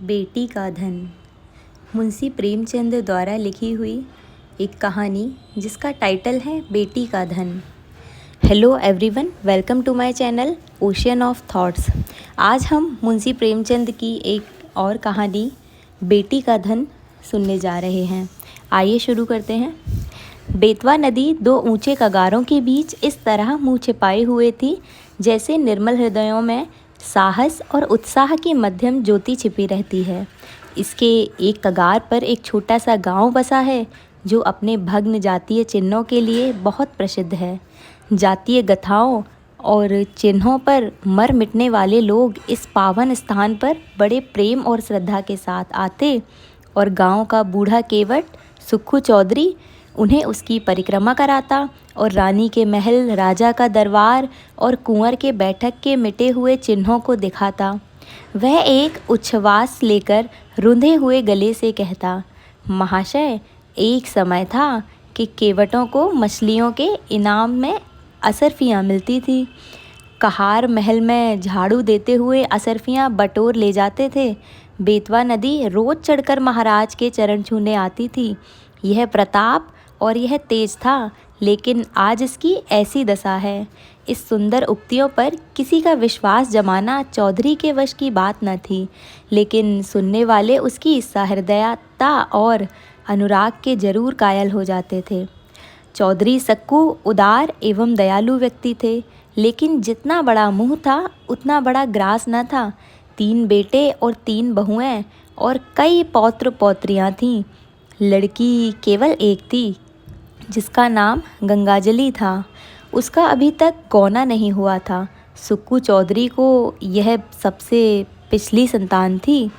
बेटी का धन। मुंशी प्रेमचंद द्वारा लिखी हुई एक कहानी जिसका टाइटल है बेटी का धन। Hello everyone, welcome to my channel ocean of thoughts. आज हम मुंशी प्रेमचंद की एक और कहानी बेटी का धन सुनने जा रहे हैं। आइए शुरू करते हैं। बेतवा नदी दो ऊंचे कगारों के बीच इस तरह मुंह छिपाए हुए थी जैसे निर्मल हृदयों में साहस और उत्साह की मध्यम ज्योति छिपी रहती है। इसके एक कगार पर एक छोटा सा गांव बसा है जो अपने भग्न जातीय चिन्हों के लिए बहुत प्रसिद्ध है। जातीय गाथाओं और चिन्हों पर मर मिटने वाले लोग इस पावन स्थान पर बड़े प्रेम और श्रद्धा के साथ आते और गांव का बूढ़ा केवट सुक्खू चौधरी उन्हें उसकी परिक्रमा कराता और रानी के महल, राजा का दरबार और कुंवर के बैठक के मिटे हुए चिन्हों को दिखाता। वह एक उच्छ्वास लेकर रुंधे हुए गले से कहता, महाशय, एक समय था कि केवटों को मछलियों के इनाम में असरफियाँ मिलती थी। कहार महल में झाड़ू देते हुए असरफियाँ बटोर ले जाते थे। बेतवा नदी रोज चढ़कर महाराज के चरण छूने आती थी। यह प्रताप और यह तेज था, लेकिन आज इसकी ऐसी दशा है। इस सुंदर उक्तियों पर किसी का विश्वास जमाना चौधरी के वश की बात न थी, लेकिन सुनने वाले उसकी सहृदयता और अनुराग के जरूर कायल हो जाते थे। चौधरी सक्कू उदार एवं दयालु व्यक्ति थे, लेकिन जितना बड़ा मुंह था उतना बड़ा ग्रास न था। 3 बेटे और 3 बहुएं और कई पौत्र पौत्रियां थीं। लड़की केवल एक थी जिसका नाम गंगाजली था। उसका अभी तक गौना नहीं हुआ था। सुक्कू चौधरी को यह सबसे पिछली संतान थी।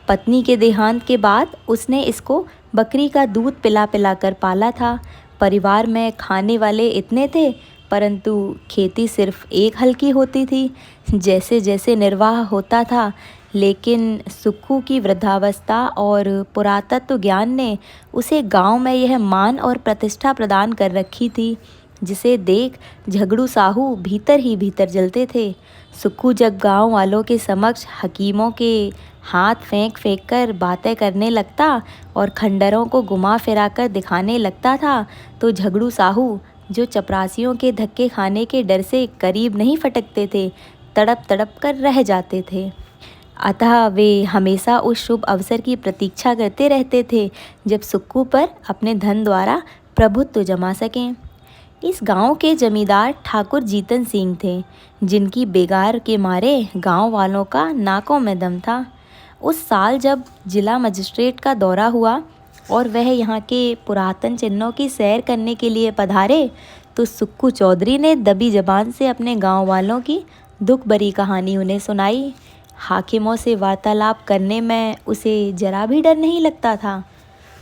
पत्नी के देहांत के बाद उसने इसको बकरी का दूध पिला पिला कर पाला था। परिवार में खाने वाले इतने थे, परंतु खेती सिर्फ एक हल की होती थी। जैसे जैसे निर्वाह होता था, लेकिन सुक्खू की वृद्धावस्था और पुरातत्व ज्ञान ने उसे गांव में यह मान और प्रतिष्ठा प्रदान कर रखी थी जिसे देख झगड़ू साहू भीतर ही भीतर जलते थे। सुक्खू जब गांव वालों के समक्ष हकीमों के हाथ फेंक फेंक कर बातें करने लगता और खंडरों को घुमा फिरा कर दिखाने लगता था, तो झगड़ू साहू, जो चपरासियों के धक्के खाने के डर से करीब नहीं फटकते थे, तड़प तड़प कर रह जाते थे। अतः वे हमेशा उस शुभ अवसर की प्रतीक्षा करते रहते थे जब सुक्कू पर अपने धन द्वारा प्रभुत्व जमा सकें। इस गांव के जमींदार ठाकुर जीतन सिंह थे, जिनकी बेगार के मारे गांव वालों का नाकों में दम था। उस साल जब जिला मजिस्ट्रेट का दौरा हुआ और वह यहाँ के पुरातन चिन्हों की सैर करने के लिए पधारे, तो सुक्कू चौधरी ने दबी जबान से अपने गांव वालों की दुख भरी कहानी उन्हें सुनाई। हाकिमों से वार्तालाप करने में उसे जरा भी डर नहीं लगता था।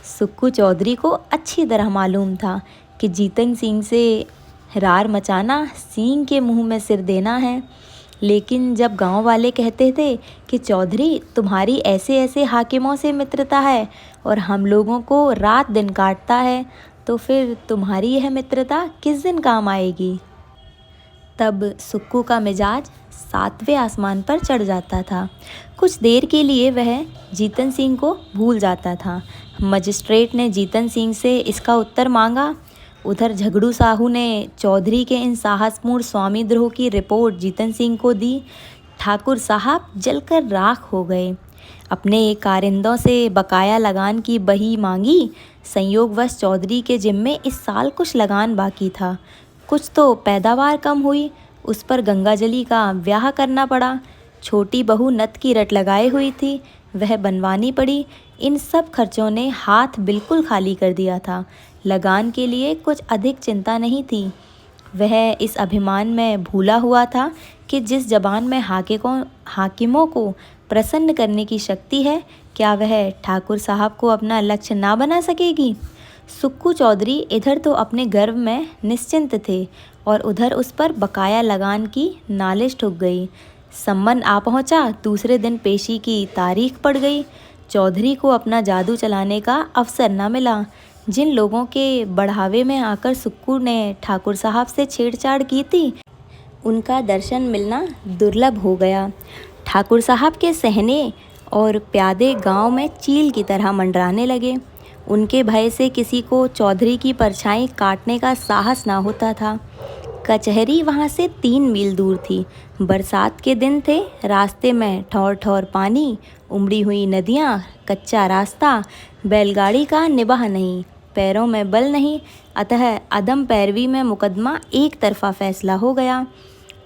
सुक्कू चौधरी को अच्छी तरह मालूम था कि जीतन सिंह से रार मचाना सिंह के मुंह में सिर देना है। लेकिन जब गांव वाले कहते थे कि चौधरी, तुम्हारी ऐसे ऐसे हाकिमों से मित्रता है और हम लोगों को रात दिन काटता है, तो फिर तुम्हारी यह मित्रता किस दिन काम आएगी। तब सुक्कू का मिजाज 7वें आसमान पर चढ़ जाता था। कुछ देर के लिए वह जीतन सिंह को भूल जाता था। मजिस्ट्रेट ने जीतन सिंह से इसका उत्तर मांगा। उधर झगड़ू साहू ने चौधरी के इन साहसपूर्ण स्वामीद्रोह की रिपोर्ट जीतन सिंह को दी। ठाकुर साहब जलकर राख हो गए। अपने कारिंदों से बकाया लगान की बही मांगी। संयोगवश चौधरी के जिम्मे इस साल कुछ लगान बाकी था। कुछ तो पैदावार कम हुई, उस पर गंगाजली का ब्याह करना पड़ा। छोटी बहू नत की रट लगाए हुई थी, वह बनवानी पड़ी। इन सब खर्चों ने हाथ बिल्कुल खाली कर दिया था। लगान के लिए कुछ अधिक चिंता नहीं थी। वह इस अभिमान में भूला हुआ था कि जिस जबान में हाकिमों को प्रसन्न करने की शक्ति है, क्या वह ठाकुर साहब को अपना लक्ष्य ना बना सकेगी। सुक्कू चौधरी इधर तो अपने गर्व में निश्चिंत थे और उधर उस पर बकाया लगान की नालिश ठुक गई। सम्मन आ पहुंचा। दूसरे दिन पेशी की तारीख पड़ गई। चौधरी को अपना जादू चलाने का अवसर न मिला। जिन लोगों के बढ़ावे में आकर सुक्कू ने ठाकुर साहब से छेड़छाड़ की थी, उनका दर्शन मिलना दुर्लभ हो गया। ठाकुर साहब के सहने और प्यादे गांव में चील की तरह मंडराने लगे। उनके भय से किसी को चौधरी की परछाई काटने का साहस ना होता था। कचहरी वहाँ से 3 मील दूर थी। बरसात के दिन थे, रास्ते में ठौर ठौर पानी, उमड़ी हुई नदियाँ, कच्चा रास्ता, बैलगाड़ी का निबाह नहीं, पैरों में बल नहीं, अतः अदम पैरवी में मुकदमा एक तरफा फैसला हो गया।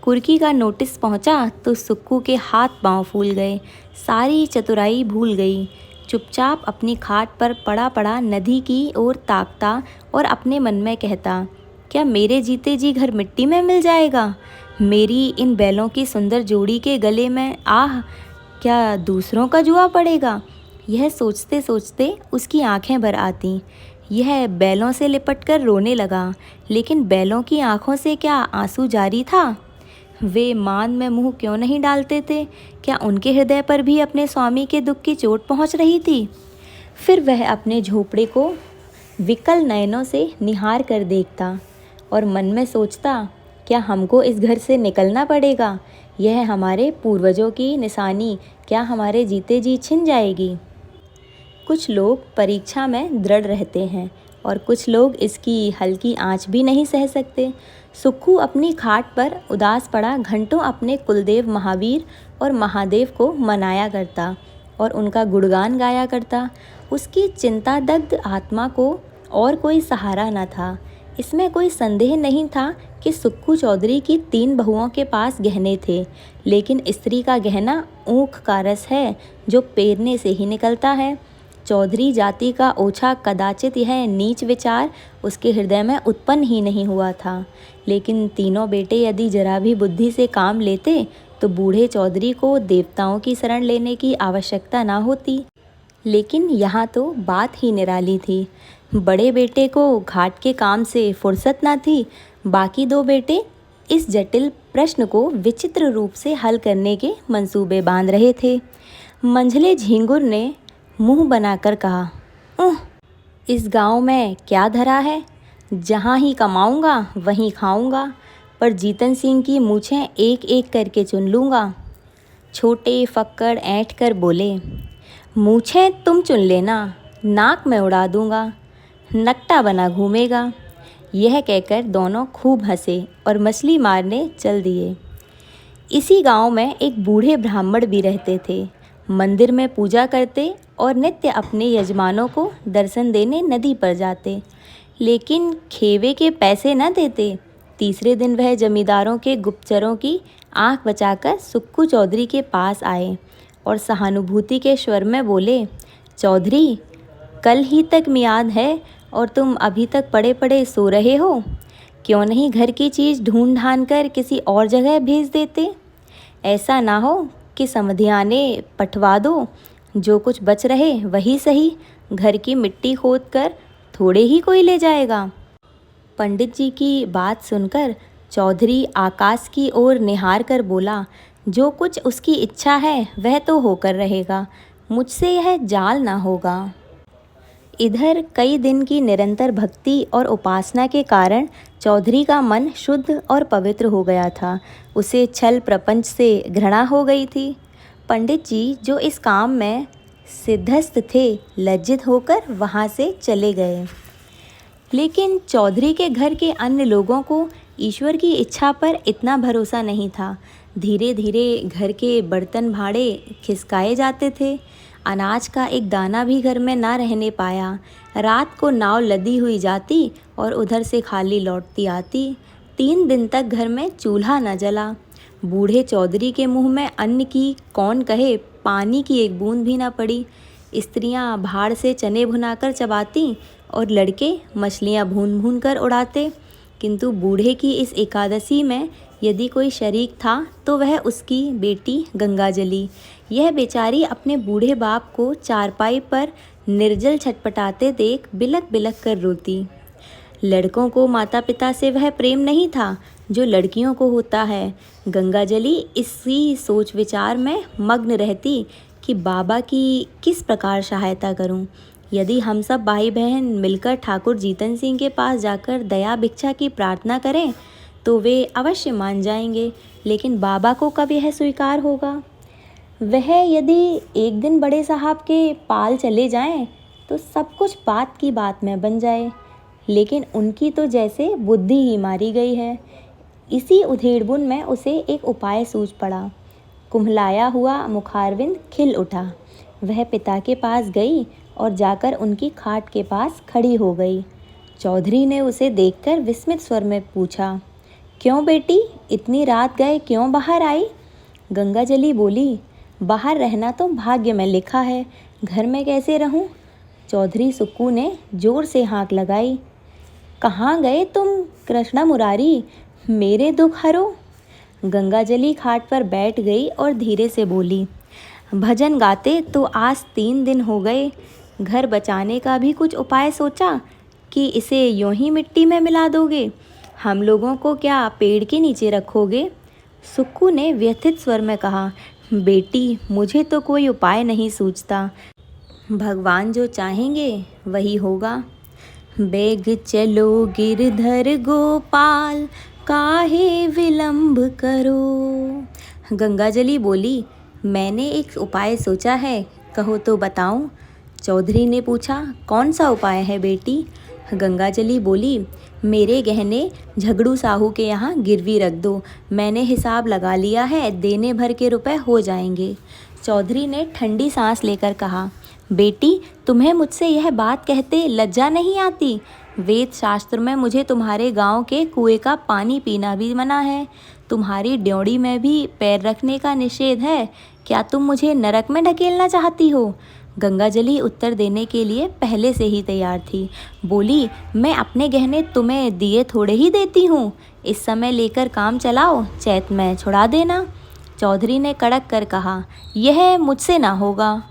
कुर्की का नोटिस पहुंचा तो सुक्कू के हाथ पांव फूल गए, सारी चतुराई भूल गई। चुपचाप अपनी खाट पर पड़ा पड़ा नदी की ओर ताकता और अपने मन में कहता, क्या मेरे जीते जी घर मिट्टी में मिल जाएगा? मेरी इन बैलों की सुंदर जोड़ी के गले में आह, क्या दूसरों का जुआ पड़ेगा? यह सोचते सोचते उसकी आंखें भर आतीं। यह बैलों से लिपटकर रोने लगा, लेकिन बैलों की आंखों से क्या आंसू जारी था? वे मान में मुंह क्यों नहीं डालते थे? क्या उनके हृदय पर भी अपने स्वामी के दुख की चोट पहुंच रही थी? फिर वह अपने झोपड़े को विकल नयनों से निहार कर देखता और मन में सोचता, क्या हमको इस घर से निकलना पड़ेगा? यह हमारे पूर्वजों की निशानी क्या हमारे जीते जी छिन जाएगी? कुछ लोग परीक्षा में दृढ़ रहते हैं और कुछ लोग इसकी हल्की आंच भी नहीं सह सकते। सुक्कू अपनी खाट पर उदास पड़ा घंटों अपने कुलदेव महावीर और महादेव को मनाया करता और उनका गुणगान गाया करता। उसकी चिंतादग्ध आत्मा को और कोई सहारा न था। इसमें कोई संदेह नहीं था कि सुक्कू चौधरी की 3 बहुओं के पास गहने थे, लेकिन स्त्री का गहना ऊख का रस है जो पेरने से ही निकलता है। चौधरी जाति का ओछा कदाचित यह नीच विचार उसके हृदय में उत्पन्न ही नहीं हुआ था, लेकिन तीनों बेटे यदि जरा भी बुद्धि से काम लेते तो बूढ़े चौधरी को देवताओं की शरण लेने की आवश्यकता ना होती। लेकिन यहाँ तो बात ही निराली थी। बड़े बेटे को घाट के काम से फुर्सत ना थी, बाकी 2 बेटे इस जटिल प्रश्न को विचित्र रूप से हल करने के मंसूबे बांध रहे थे। मंझले झींगुर ने मुंह बनाकर कहा, इस गांव में क्या धरा है? जहां ही कमाऊंगा वहीं खाऊंगा, पर जीतन सिंह की मूछें एक एक करके चुन लूँगा। छोटे फक्कड़ ऐंठ कर बोले, मूछें तुम चुन लेना, नाक में उड़ा दूंगा, नकटा बना घूमेगा। यह कहकर दोनों खूब हंसे और मछली मारने चल दिए। इसी गांव में एक बूढ़े ब्राह्मण भी रहते थे। मंदिर में पूजा करते और नित्य अपने यजमानों को दर्शन देने नदी पर जाते, लेकिन खेवे के पैसे न देते। तीसरे दिन वह जमींदारों के गुप्तचरों की आंख बचाकर सुक्कू चौधरी के पास आए और सहानुभूति के स्वर में बोले, चौधरी, कल ही तक मियाद है और तुम अभी तक पड़े पड़े सो रहे हो। क्यों नहीं घर की चीज़ ढूंढ ढांढ कर किसी और जगह भेज देते? ऐसा ना हो कि समधियाने पटवा दो, जो कुछ बच रहे वही सही, घर की मिट्टी खोद कर थोड़े ही कोई ले जाएगा। पंडित जी की बात सुनकर चौधरी आकाश की ओर निहार कर बोला, जो कुछ उसकी इच्छा है वह तो होकर रहेगा, मुझसे यह जाल ना होगा। इधर कई दिन की निरंतर भक्ति और उपासना के कारण चौधरी का मन शुद्ध और पवित्र हो गया था। उसे छल प्रपंच से घृणा हो गई थी। पंडित जी जो इस काम में सिद्धस्थ थे, लज्जित होकर वहाँ से चले गए। लेकिन चौधरी के घर के अन्य लोगों को ईश्वर की इच्छा पर इतना भरोसा नहीं था। धीरे धीरे घर के बर्तन भाड़े खिसकाए जाते थे। अनाज का एक दाना भी घर में ना रहने पाया। रात को नाव लदी हुई जाती और उधर से खाली लौटती आती। 3 दिन तक घर में चूल्हा न जला। बूढ़े चौधरी के मुंह में अन्न की कौन कहे, पानी की एक बूंद भी ना पड़ी। स्त्रियां भाड़ से चने भुनाकर चबाती और लड़के मछलियां भून भून कर उड़ाते। किंतु बूढ़े की इस एकादशी में यदि कोई शरीक था तो वह उसकी बेटी गंगाजली। यह बेचारी अपने बूढ़े बाप को चारपाई पर निर्जल छटपटाते देख बिलक बिलक कर रोती। लड़कों को माता पिता से वह प्रेम नहीं था जो लड़कियों को होता है। गंगाजली इसी सोच विचार में मग्न रहती कि बाबा की किस प्रकार सहायता करूं। यदि हम सब भाई बहन मिलकर ठाकुर जीतन सिंह के पास जाकर दया भिक्षा की प्रार्थना करें तो वे अवश्य मान जाएंगे, लेकिन बाबा को कब यह स्वीकार होगा? वह यदि एक दिन बड़े साहब के पाल चले जाएं तो सब कुछ बात की बात में बन जाए, लेकिन उनकी तो जैसे बुद्धि ही मारी गई है। इसी उधेड़बुन में उसे एक उपाय सूझ पड़ा। कुम्हलाया हुआ मुखारविंद खिल उठा। वह पिता के पास गई और जाकर उनकी खाट के पास खड़ी हो गई। चौधरी ने उसे देखकर विस्मित स्वर में पूछा, क्यों बेटी, इतनी रात गए क्यों बाहर आई? गंगाजली बोली, बाहर रहना तो भाग्य में लिखा है, घर में कैसे रहूं? चौधरी सुक्कू ने जोर से हाँक लगाई। कहाँ गए तुम कृष्णा मुरारी, मेरे दुख हरो? गंगाजली खाट पर बैठ गई और धीरे से बोली, भजन गाते तो आज 3 दिन हो गए। घर बचाने का भी कुछ उपाय सोचा कि इसे यूं ही मिट्टी में मिला दोगे? हम लोगों को क्या पेड़ के नीचे रखोगे? सुक्कू ने व्यथित स्वर में कहा, बेटी, मुझे तो कोई उपाय नहीं सूझता। भगवान जो चाहेंगे वही होगा। बेग चलो गिरधर गोपाल, काहे विलंब करो। गंगाजली बोली, मैंने एक उपाय सोचा है, कहो तो बताऊं? चौधरी ने पूछा, कौन सा उपाय है बेटी? गंगाजली बोली, मेरे गहने झगड़ू साहू के यहाँ गिरवी रख दो, मैंने हिसाब लगा लिया है, देने भर के रुपए हो जाएंगे। चौधरी ने ठंडी सांस लेकर कहा, बेटी, तुम्हें मुझसे यह बात कहते लज्जा नहीं आती? वेद शास्त्र में मुझे तुम्हारे गांव के कुएं का पानी पीना भी मना है, तुम्हारी ड्योढ़ी में भी पैर रखने का निषेध है। क्या तुम मुझे नरक में ढकेलना चाहती हो? गंगाजली उत्तर देने के लिए पहले से ही तैयार थी। बोली, मैं अपने गहने तुम्हें दिए थोड़े ही देती हूँ, इस समय लेकर काम चलाओ, चैत में छुड़ा देना। चौधरी ने कड़क कर कहा, यह मुझसे ना होगा।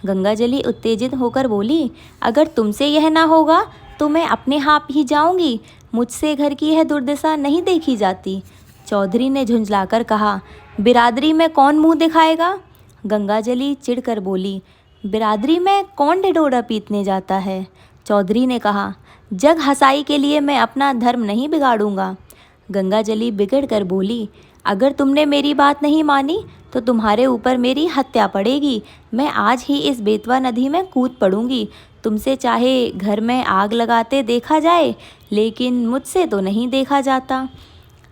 गंगाजली उत्तेजित होकर बोली, अगर तुमसे यह ना होगा तो मैं अपने आप ही जाऊंगी, मुझसे घर की यह दुर्दशा नहीं देखी जाती। चौधरी ने झुंझलाकर कहा, बिरादरी में कौन मुंह दिखाएगा? गंगाजली चिढ़कर बोली, बिरादरी में कौन ढिढोरा पीटने जाता है? चौधरी ने कहा, जग हंसाई के लिए मैं अपना धर्म नहीं बिगाड़ूंगा। गंगाजली बिगड़ कर बोली, अगर तुमने मेरी बात नहीं मानी तो तुम्हारे ऊपर मेरी हत्या पड़ेगी, मैं आज ही इस बेतवा नदी में कूद पड़ूंगी। तुमसे चाहे घर में आग लगाते देखा जाए, लेकिन मुझसे तो नहीं देखा जाता।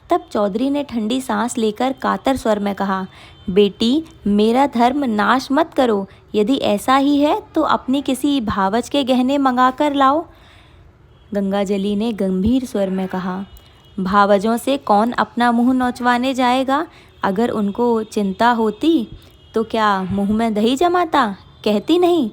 तब चौधरी ने ठंडी सांस लेकर कातर स्वर में कहा, बेटी, मेरा धर्म नाश मत करो, यदि ऐसा ही है तो अपनी किसी भावच के गहने मंगा कर लाओ। गंगाजली ने गंभीर स्वर में कहा, भावजों से कौन अपना मुंह नोचवाने जाएगा? अगर उनको चिंता होती तो क्या मुंह में दही जमाता, कहती नहीं।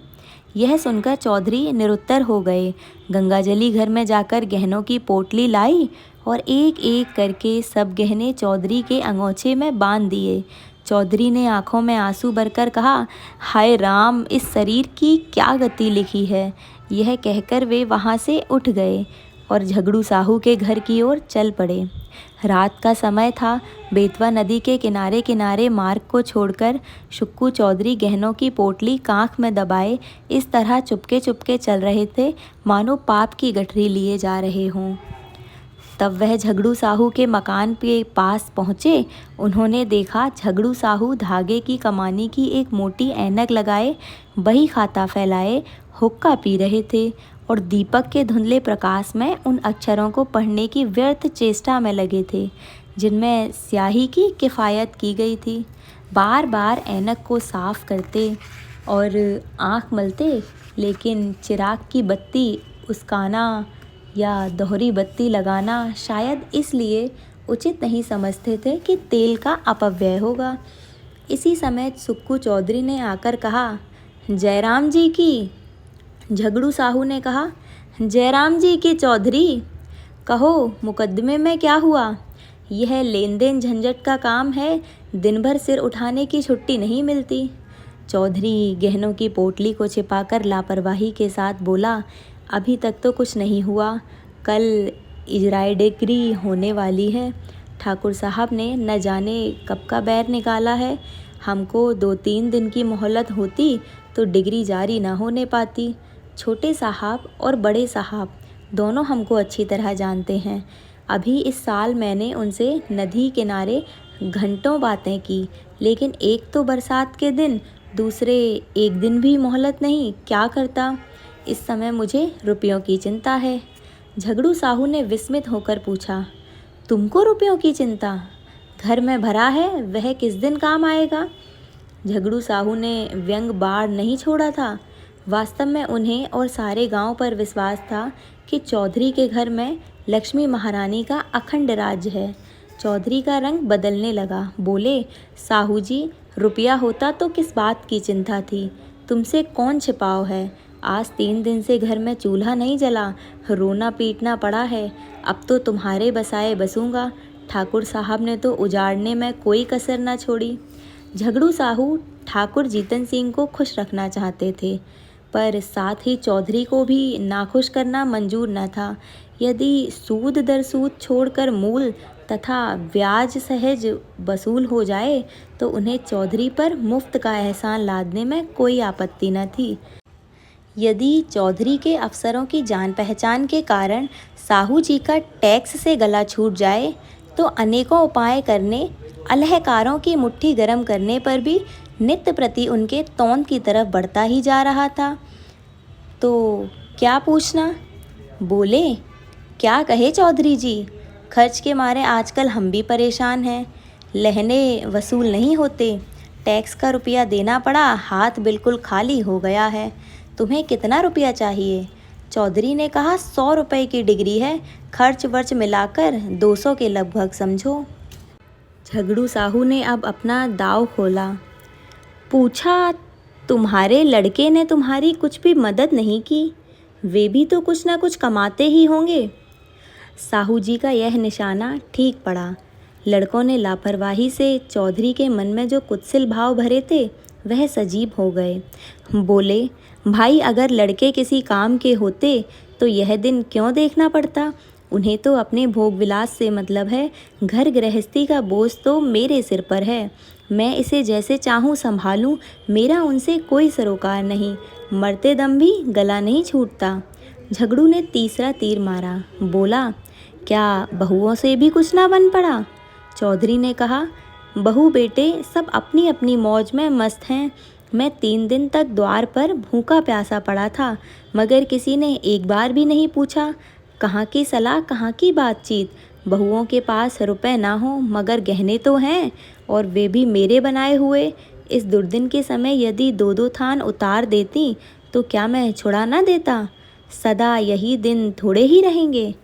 यह सुनकर चौधरी निरुत्तर हो गए। गंगाजली घर में जाकर गहनों की पोटली लाई और एक एक करके सब गहने चौधरी के अंगोछे में बांध दिए। चौधरी ने आंखों में आंसू भरकर कहा, हाय राम, इस शरीर की क्या गति लिखी है। यह कहकर वे वहाँ से उठ गए और झगड़ू साहू के घर की ओर चल पड़े। रात का समय था। बेतवा नदी के किनारे किनारे मार्ग को छोड़कर सुक्कू चौधरी गहनों की पोटली कांख में दबाए इस तरह चुपके चुपके चल रहे थे मानो पाप की गठरी लिए जा रहे हों। तब वह झगड़ू साहू के मकान के पास पहुँचे। उन्होंने देखा झगड़ू साहू धागे की कमानी की एक मोटी ऐनक लगाए, बही खाता फैलाए हुक्का पी रहे थे और दीपक के धुंधले प्रकाश में उन अक्षरों को पढ़ने की व्यर्थ चेष्टा में लगे थे जिनमें स्याही की किफ़ायत की गई थी। बार बार ऐनक को साफ करते और आँख मलते, लेकिन चिराग की बत्ती उसकाना या दोहरी बत्ती लगाना शायद इसलिए उचित नहीं समझते थे कि तेल का अपव्यय होगा। इसी समय सुक्कू चौधरी ने आकर कहा, जयराम जी की। झगड़ू साहू ने कहा, जयराम जी की चौधरी। कहो, मुकदमे में क्या हुआ? यह लेन देन झंझट का काम है, दिन भर सिर उठाने की छुट्टी नहीं मिलती। चौधरी गहनों की पोटली को छिपाकर लापरवाही के साथ बोला, अभी तक तो कुछ नहीं हुआ, कल इजराय डिग्री होने वाली है। ठाकुर साहब ने न जाने कब का बैर निकाला है। हमको 2-3 दिन की मोहलत होती तो डिग्री जारी ना होने पाती। छोटे साहब और बड़े साहब दोनों हमको अच्छी तरह जानते हैं। अभी इस साल मैंने उनसे नदी किनारे घंटों बातें की, लेकिन एक तो बरसात के दिन, दूसरे एक दिन भी मोहलत नहीं, क्या करता। इस समय मुझे रुपयों की चिंता है। झगड़ू साहू ने विस्मित होकर पूछा, तुमको रुपयों की चिंता? घर में भरा है, वह किस दिन काम आएगा? झगड़ू साहू ने व्यंग बाढ़ नहीं छोड़ा था। वास्तव में उन्हें और सारे गांव पर विश्वास था कि चौधरी के घर में लक्ष्मी महारानी का अखंड राज्य है। चौधरी का रंग बदलने लगा। बोले, साहू जी, रुपया होता तो किस बात की चिंता थी? तुमसे कौन छिपाव है? आज 3 दिन से घर में चूल्हा नहीं जला, रोना पीटना पड़ा है। अब तो तुम्हारे बसाए बसूंगा। ठाकुर साहब ने तो उजाड़ने में कोई कसर न छोड़ी। झगड़ू साहू ठाकुर जीतन सिंह को खुश रखना चाहते थे, पर साथ ही चौधरी को भी नाखुश करना मंजूर न था। यदि सूद दर सूद छोड़कर मूल तथा ब्याज सहज वसूल हो जाए तो उन्हें चौधरी पर मुफ्त का एहसान लादने में कोई आपत्ति न थी। यदि चौधरी के अफसरों की जान पहचान के कारण साहू जी का टैक्स से गला छूट जाए तो अनेकों उपाय करने, अलहकारों की मुट्ठी गर्म करने पर भी नित्य प्रति उनके तौंद की तरफ बढ़ता ही जा रहा था। तो क्या पूछना? बोले, क्या कहे चौधरी जी, खर्च के मारे आजकल हम भी परेशान हैं। लहने वसूल नहीं होते, टैक्स का रुपया देना पड़ा, हाथ बिल्कुल खाली हो गया है। तुम्हें कितना रुपया चाहिए? चौधरी ने कहा, 100 रुपये की डिग्री है, खर्च वर्च मिलाकर 200 के लगभग समझो। झगड़ू साहू ने अब अपना दाव खोला। पूछा, तुम्हारे लड़के ने तुम्हारी कुछ भी मदद नहीं की? वे भी तो कुछ ना कुछ कमाते ही होंगे। साहू जी का यह निशाना ठीक पड़ा। लड़कों ने लापरवाही से चौधरी के मन में जो कुत्सिल भाव भरे थे वह सजीव हो गए। बोले, भाई, अगर लड़के किसी काम के होते तो यह दिन क्यों देखना पड़ता? उन्हें तो अपने भोग विलास से मतलब है। घर गृहस्थी का बोझ तो मेरे सिर पर है। मैं इसे जैसे चाहूँ संभालूँ, मेरा उनसे कोई सरोकार नहीं। मरते दम भी गला नहीं छूटता। झगड़ू ने तीसरा तीर मारा। बोला, क्या बहुओं से भी कुछ ना बन पड़ा? चौधरी ने कहा, बहू बेटे सब अपनी अपनी मौज में मस्त हैं। मैं 3 दिन तक द्वार पर भूखा प्यासा पड़ा था, मगर किसी ने एक बार भी नहीं पूछा। कहाँ की सलाह, कहाँ की बातचीत। बहुओं के पास रुपए ना हो मगर गहने तो हैं, और वे भी मेरे बनाए हुए। इस दुर्दिन के समय यदि 2-2 थान उतार देती तो क्या मैं छुड़ा ना देता? सदा यही दिन थोड़े ही रहेंगे।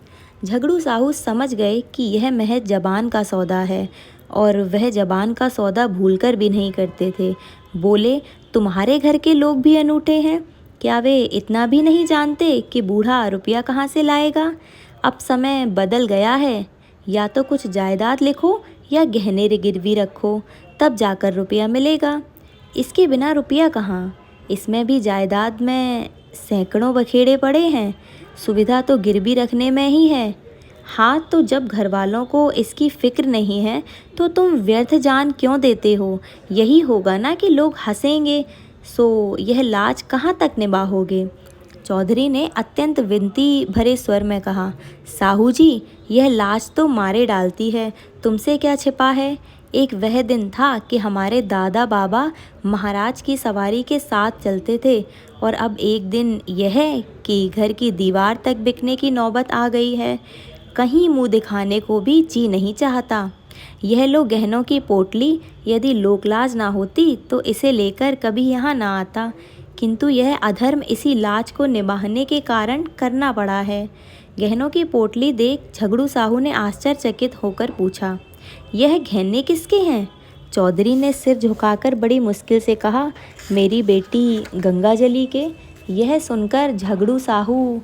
झगड़ू साहू समझ गए कि यह महज जबान का सौदा है, और वह जबान का सौदा भूलकर भी नहीं करते थे। बोले, तुम्हारे घर के लोग भी अनूठे हैं। क्या वे इतना भी नहीं जानते कि बूढ़ा रुपया कहाँ से लाएगा? अब समय बदल गया है। या तो कुछ जायदाद लिखो या गहने गिरवी रखो, तब जाकर रुपया मिलेगा। इसके बिना रुपया कहाँ? इसमें भी जायदाद में सैकड़ों बखेड़े पड़े हैं। सुविधा तो गिरवी रखने में ही है। हाँ, तो जब घर वालों को इसकी फिक्र नहीं है तो तुम व्यर्थ जान क्यों देते हो? यही होगा ना कि लोग हंसेंगे, सो यह लाज कहाँ तक निभाओगे? चौधरी ने अत्यंत विनती भरे स्वर में कहा, साहू जी, यह लाज तो मारे डालती है, तुमसे क्या छिपा है। एक वह दिन था कि हमारे दादा बाबा महाराज की सवारी के साथ चलते थे, और अब एक दिन यह कि घर की दीवार तक बिकने की नौबत आ गई है। कहीं मुंह दिखाने को भी जी नहीं चाहता। यह लो गहनों की पोटली, यदि लोकलाज ना होती तो इसे लेकर कभी यहाँ ना आता, किंतु यह अधर्म इसी लाज को निभाने के कारण करना पड़ा है। गहनों की पोटली देख झगड़ू साहू ने आश्चर्यचकित होकर पूछा, यह गहने किसके हैं? चौधरी ने सिर झुकाकर बड़ी मुश्किल से कहा, मेरी बेटी गंगाजली के। यह सुनकर झगड़ू साहू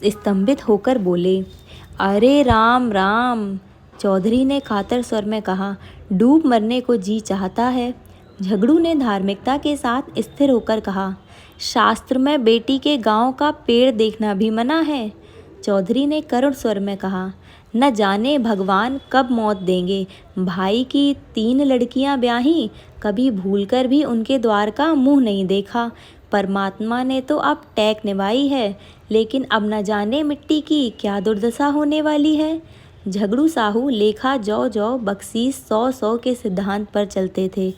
स्तंभित होकर बोले, अरे राम राम। चौधरी ने कातर स्वर में कहा, डूब मरने को जी चाहता है। झगड़ू ने धार्मिकता के साथ स्थिर होकर कहा, शास्त्र में बेटी के गांव का पेड़ देखना भी मना है। चौधरी ने करुण स्वर में कहा, न जाने भगवान कब मौत देंगे। भाई की 3 लड़कियां ब्याही, कभी भूलकर भी उनके द्वार का मुंह नहीं देखा। परमात्मा ने तो अब टैक निभाई है, लेकिन अब न जाने मिट्टी की क्या दुर्दशा होने वाली है। झगड़ू साहू लेखा जौ जौ बख्शीश 100 के सिद्धांत पर चलते थे।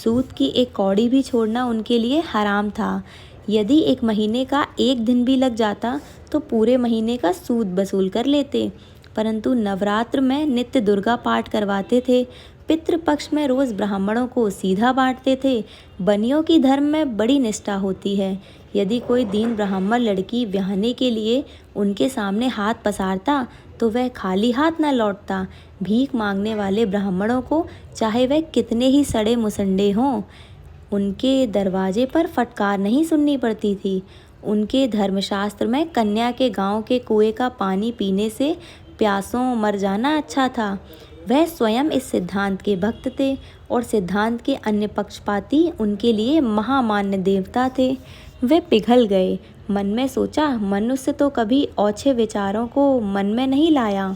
सूद की एक कौड़ी भी छोड़ना उनके लिए हराम था। यदि एक महीने का एक दिन भी लग जाता तो पूरे महीने का सूद वसूल कर लेते। परंतु नवरात्र में नित्य दुर्गा पाठ करवाते थे। पितृपक्ष में रोज़ ब्राह्मणों को सीधा बांटते थे। बनियों की धर्म में बड़ी निष्ठा होती है। यदि कोई दीन ब्राह्मण लड़की ब्याहने के लिए उनके सामने हाथ पसारता तो वह खाली हाथ न लौटता। भीख मांगने वाले ब्राह्मणों को चाहे वह कितने ही सड़े मुसंडे हों, उनके दरवाजे पर फटकार नहीं सुननी पड़ती थी। उनके धर्मशास्त्र में कन्या के गांव के कुएं का पानी पीने से प्यासों मर जाना अच्छा था। वह स्वयं इस सिद्धांत के भक्त थे और सिद्धांत के अन्य पक्षपाती उनके लिए महामान्य देवता थे। वे पिघल गए। मन में सोचा, मनुष्य तो कभी ओछे विचारों को मन में नहीं लाया।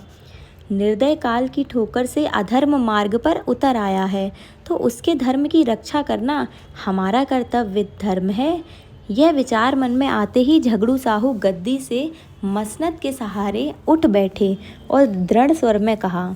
निर्दय काल की ठोकर से अधर्म मार्ग पर उतर आया है तो उसके धर्म की रक्षा करना हमारा कर्तव्य धर्म है। यह विचार मन में आते ही झगड़ू साहू गद्दी से मसनद के सहारे उठ बैठे और दृढ़ स्वर में कहा,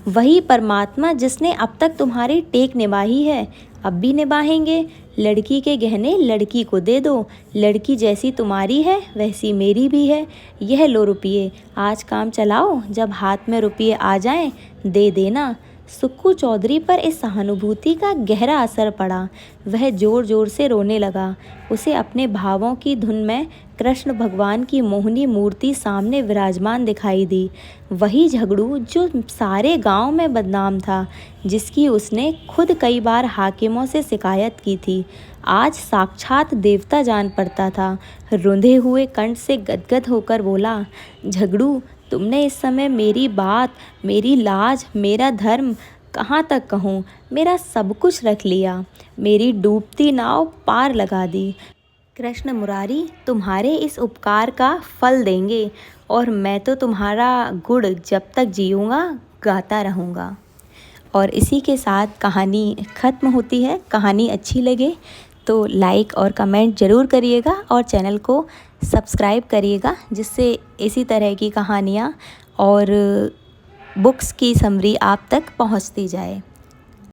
वही परमात्मा जिसने अब तक तुम्हारी टेक निभाई है अब भी निभाएंगे। लड़की के गहने लड़की को दे दो। लड़की जैसी तुम्हारी है वैसी मेरी भी है। यह लो रुपये, आज काम चलाओ, जब हाथ में रुपये आ जाएं दे देना। सुक्कू चौधरी पर इस सहानुभूति का गहरा असर पड़ा। वह जोर जोर से रोने लगा। उसे अपने भावों की धुन में कृष्ण भगवान की मोहनी मूर्ति सामने विराजमान दिखाई दी। वही झगड़ू जो सारे गांव में बदनाम था, जिसकी उसने खुद कई बार हाकिमों से शिकायत की थी, आज साक्षात देवता जान पड़ता था। रुंधे हुए कंठ से गदगद होकर बोला, झगड़ू, तुमने इस समय मेरी बात, मेरी लाज, मेरा धर्म कहाँ तक कहूँ, मेरा सब कुछ रख लिया। मेरी डूबती नाव पार लगा दी। कृष्ण मुरारी तुम्हारे इस उपकार का फल देंगे और मैं तो तुम्हारा गुण जब तक जीऊँगा गाता रहूँगा। और इसी के साथ कहानी ख़त्म होती है। कहानी अच्छी लगे तो लाइक और कमेंट ज़रूर करिएगा और चैनल को सब्सक्राइब करिएगा, जिससे इसी तरह की कहानियाँ और बुक्स की समरी आप तक पहुंचती जाए।